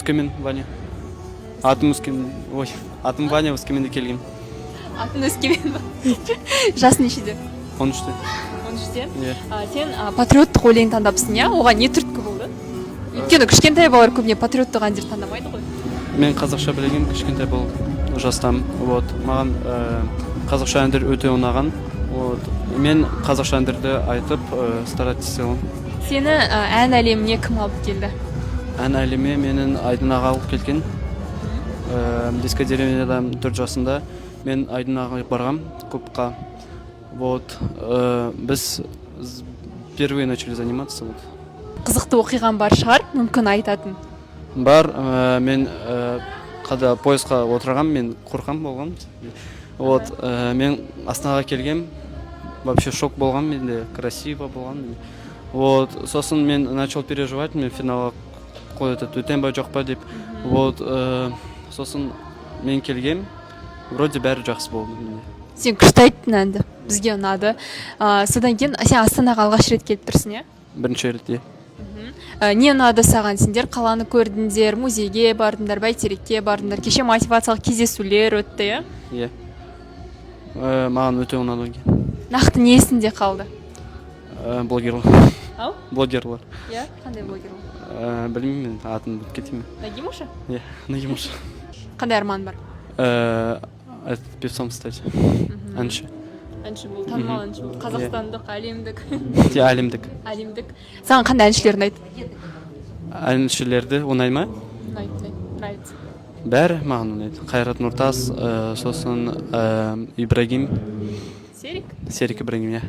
Өскемен, Ваня. Атым Өскемен, ой, атым Ваня, Өскеменде келгем. Атын Өскемен ба? Жас нешеде? 13-те. 13-те? Иә. Сен патриоттық өлең таңдапсың, иә? Оған не түрткі болды? Өйткені кішкентай балалар көбіне патриоттық әндер таңдамайды ғой. Мен қазақша білген кішкентай бол жастам. Вот. Маған қазақша әндер өте ұнаған. Вот. Мен қазақша әндерді айтып старательством. Сені ән әлеміне кім алып келді? Ән әлеме менің Айдын аға алып келген. Детская деревняда 4 жасында мен Айдын ағаға барғам клубқа. Вот. Біз первые начали заниматься. Вот. Қызықты оқиған бар шығар, мүмкін айтатын. Бар, мен қада поездға отырғам, мен қорқам болғам. Вот, мен Астанаға келгем, вообще шок болғам, менде красиво болған. Вот, сосын мен начал переживать, мен финалға қойды, өтем ба жоқ па деп. Вот, сосын мен келгем, вроде бәрі жақсы болды. Сен күшті айттың әнді, бізге ұнады. Содан кейін сен Астанаға алғаш рет келіп тұрсың, иә? Бірінші рет, Не ұнады саған? Сендер қаланы көрдіңдер, музейге бардыңдар, бәйтерекке бардыңдар, кеше мотивациялық кездесулер өтті, иә? Иә. Маған өте ұнады. Нақты не есіңде қалды? Блогерлар. Ау? Блогерлар. Иә, қандай блогерлар? Білмеймін, атын біліп кетейін. Нагимуша? Иә, Нагимуша. Қандай арман бар? Певцом стать. Әнші. Әнші бол, танымал әнші бол, қазақстандық, әлемдік. Әлемдік. Әлемдік. Саған қандай әншілер ұнайды? Әншілерді ұнай ма? Нравится. Бәрі маған ұнайды. Қайрат Нұртас, сосын Ибрагим. Серик? Серик Ибрагим, иә.